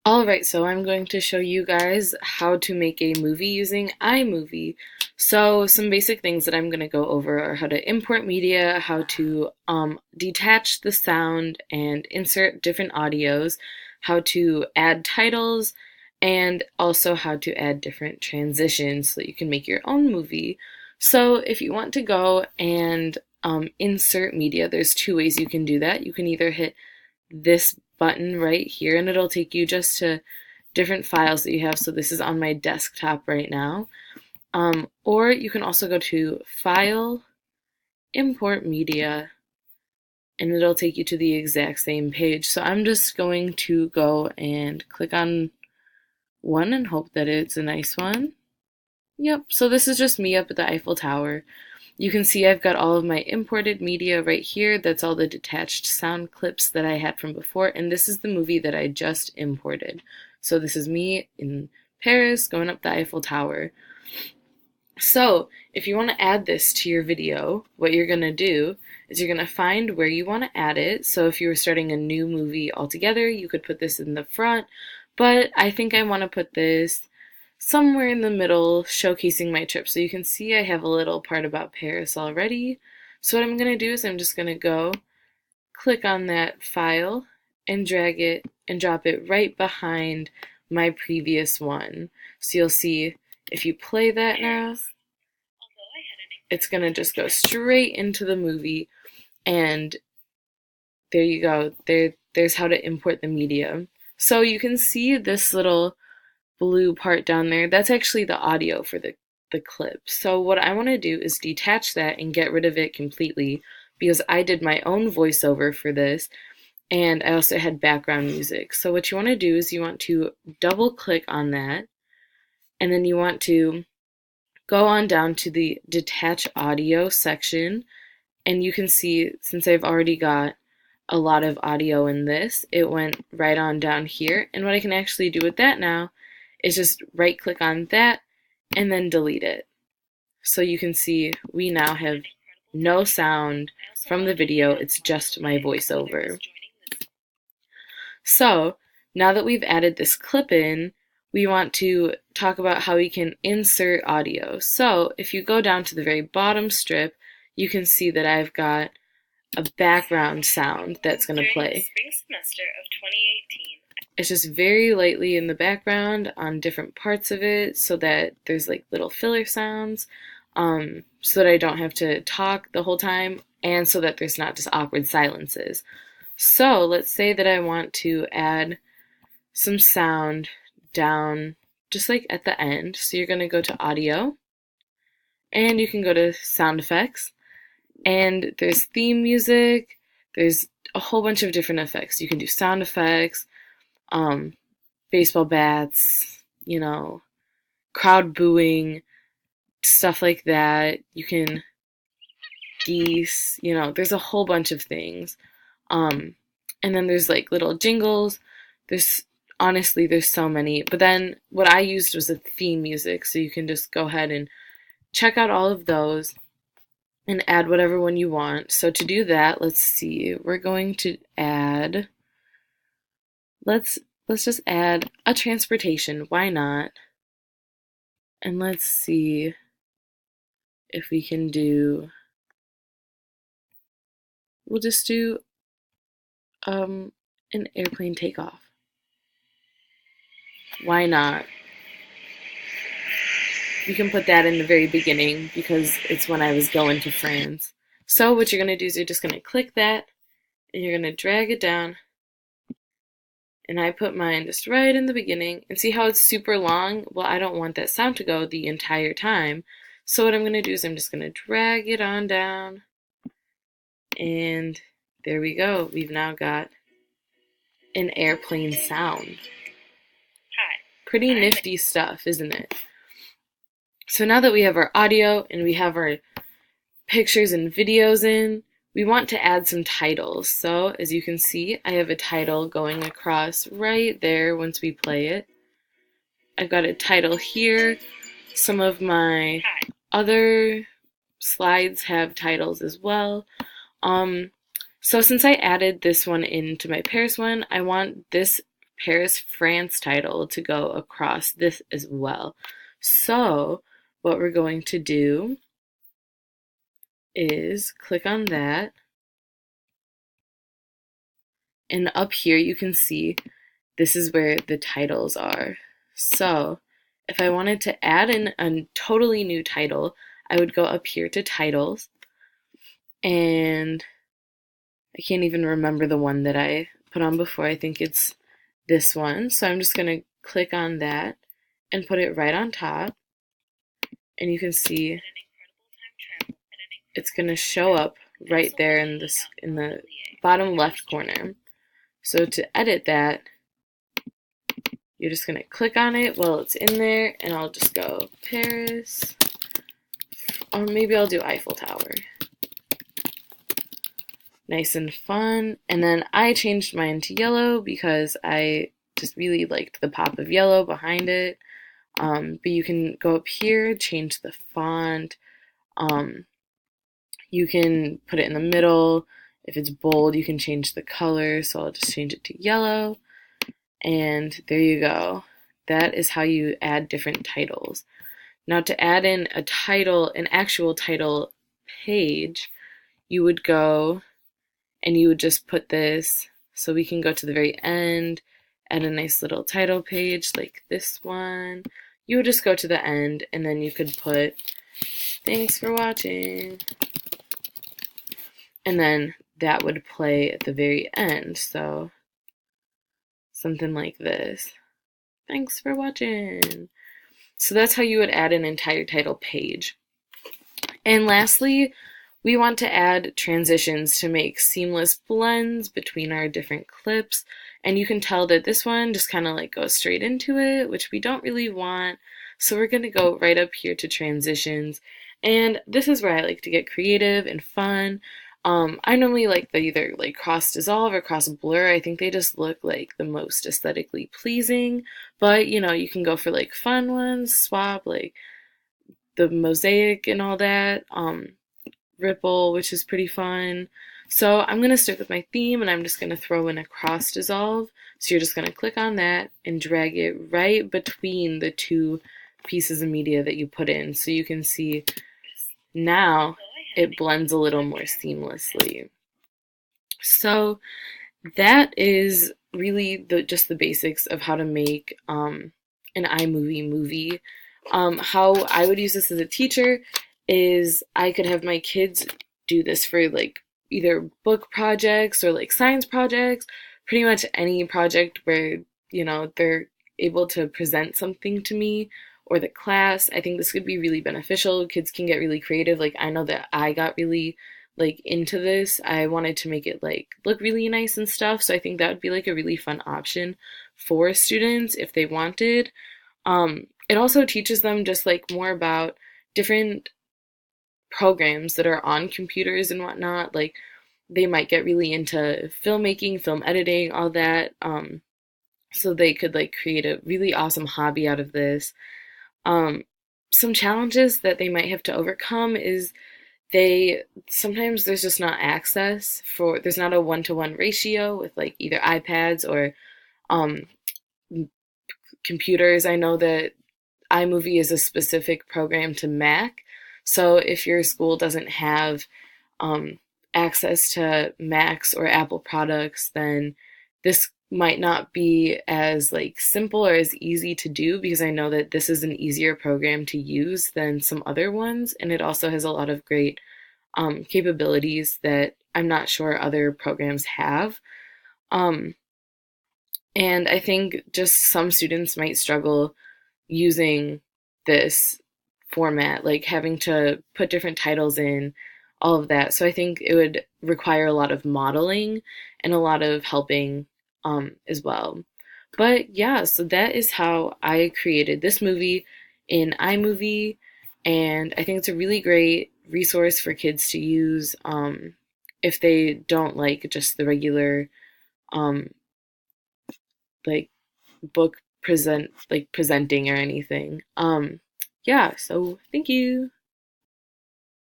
Alright, so I'm going to show you guys how to make a movie using iMovie. So some basic things that I'm going to go over are how to import media, how to detach the sound and insert different audios, how to add titles, and also how to add different transitions so that you can make your own movie. So if you want to go and insert media, there's two ways you can do that. You can either hit this button right here and it'll take you just to different files that you have. So this is on my desktop right now. Or you can also go to File, Import Media, and it'll take you to the exact same page. So I'm just going to go and click on one and hope that it's a nice one. Yep, so this is just me up at the Eiffel Tower. You can see I've got all of my imported media right here. That's all the detached sound clips that I had from before, and this is the movie that I just imported. So this is me in Paris going up the Eiffel Tower. So if you want to add this to your video, what you're going to do is you're going to find where you want to add it. So if you were starting a new movie altogether, you could put this in the front, but I think I want to put this somewhere in the middle, showcasing my trip. So you can see I have a little part about Paris already. So what I'm going to do is I'm just going to go click on that file and drag it and drop it right behind my previous one. So you'll see if you play that now, it's going to just go straight into the movie, and there you go. There's how to import the media. So you can see this little blue part down there, that's actually the audio for the clip. So what I want to do is detach that and get rid of it completely because I did my own voiceover for this and I also had background music. So what you want to do is you want to double click on that and then you want to go on down to the detach audio section, and you can see since I've already got a lot of audio in this, it went right on down here. And what I can actually do with that now is just right click on that and then delete it. So you can see we now have no sound from the video, it's just my voiceover. So now that we've added this clip in, we want to talk about how we can insert audio. So if you go down to the very bottom strip, you can see that I've got a background sound that's going to play. Spring semester of 2018. It's just very lightly in the background on different parts of it so that there's like little filler sounds, so that I don't have to talk the whole time and so that there's not just awkward silences. So let's say that I want to add some sound down just like at the end. So you're going to go to audio and you can go to sound effects, and there's theme music, there's a whole bunch of different effects. You can do sound effects, baseball bats, crowd booing, stuff like that. You can geese, there's a whole bunch of things. And then there's like little jingles. There's so many. But then what I used was a theme music, so you can just go ahead and check out all of those and add whatever one you want. So to do that, let's see. We're going to add, let's just add a transportation. Why not? And let's see if we can do, we'll just do an airplane takeoff. Why not? You can put that in the very beginning because it's when I was going to France. So what you're going to do is you're just going to click that and you're going to drag it down. And I put mine just right in the beginning. And see how it's super long? Well, I don't want that sound to go the entire time. So what I'm going to do is I'm just going to drag it on down. And there we go. We've now got an airplane sound. Pretty nifty stuff, isn't it? So now that we have our audio and we have our pictures and videos in, we want to add some titles. So as you can see, I have a title going across right there once we play it. I've got a title here. Some of my other slides have titles as well. So since I added this one into my Paris one, I want this Paris, France title to go across this as well. So what we're going to do is click on that, and up here you can see this is where the titles are. So if I wanted to add in a totally new title, I would go up here to titles, and I can't even remember the one that I put on before. I think it's this one. So I'm just going to click on that and put it right on top. And you can see it's going to show up right there in the bottom left corner. So to edit that, you're just going to click on it while it's in there, and I'll just go Paris, or maybe I'll do Eiffel Tower. Nice and fun. And then I changed mine to yellow because I just really liked the pop of yellow behind it. But you can go up here, change the font. You can put it in the middle. If it's bold, you can change the color. So I'll just change it to yellow. And there you go. That is how you add different titles. Now to add in a title, an actual title page, you would go and you would just put this, so we can go to the very end, add a nice little title page like this one. You would just go to the end, and then you could put, "Thanks for watching." And then that would play at the very end, so something like this. "Thanks for watching." So that's how you would add an entire title page. And lastly, we want to add transitions to make seamless blends between our different clips. And you can tell that this one just kind of like goes straight into it, which we don't really want. So we're going to go right up here to transitions. And this is where I like to get creative and fun. I normally like the either like cross dissolve or cross blur. I think they just look like the most aesthetically pleasing. But you can go for like fun ones, swap like the mosaic and all that. Ripple, which is pretty fun. So I'm going to stick with my theme, and I'm just going to throw in a cross dissolve. So you're just going to click on that and drag it right between the two pieces of media that you put in. So you can see now it blends a little more seamlessly. So that is really just the basics of how to make an iMovie movie. How I would use this as a teacher is I could have my kids do this for like either book projects or like science projects, pretty much any project where, they're able to present something to me or the class. I think this could be really beneficial. Kids can get really creative. Like I know that I got really like into this. I wanted to make it like look really nice and stuff. So I think that would be like a really fun option for students if they wanted. It also teaches them just like more about different programs that are on computers and whatnot. Like they might get really into filmmaking, film editing, all that. So they could like create a really awesome hobby out of this. Um, some challenges that they might have to overcome is they sometimes there's just not access for there's not a one-to-one ratio with like either iPads or um, computers. I know that iMovie is a specific program to Mac. So if your school doesn't have access to Macs or Apple products, then this might not be as like simple or as easy to do, because I know that this is an easier program to use than some other ones, and it also has a lot of great capabilities that I'm not sure other programs have. Um, and I think just some students might struggle using this format, like having to put different titles in, all of that. So I think it would require a lot of modeling and a lot of helping as well. But yeah, so that is how I created this movie in iMovie, and I think it's a really great resource for kids to use if they don't like just the regular um, like book presenting or anything. Yeah, so thank you.